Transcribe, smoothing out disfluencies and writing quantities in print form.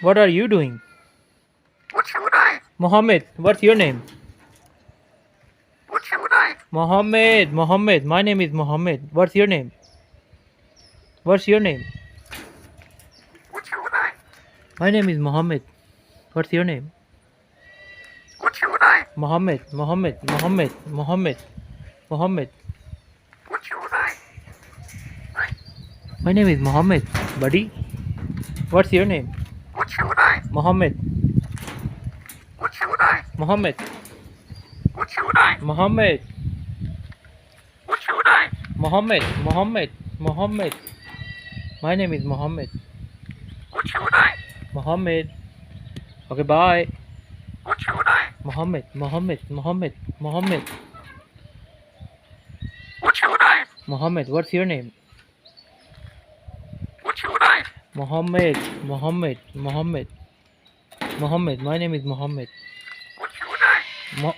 What are you doing? What should I? Mohammed, what's your name? What should I? Mohammed, my name is Mohammed. What's your name? What's your name? What should I? My name is Mohammed. What's your name? What should I? Mohammed. What should I? My name is Mohammed, buddy. What's your name? What should I? Mohammed. What should I? Mohammed. What should I? Mohammed. What should I? Mohammed. My name is Mohammed. What should I? Mohammed. Okay, bye. What should I? Mohammed. What should I? Mohammed, what's your name? What should I? Mohammed, my name is Mohammed. What should I?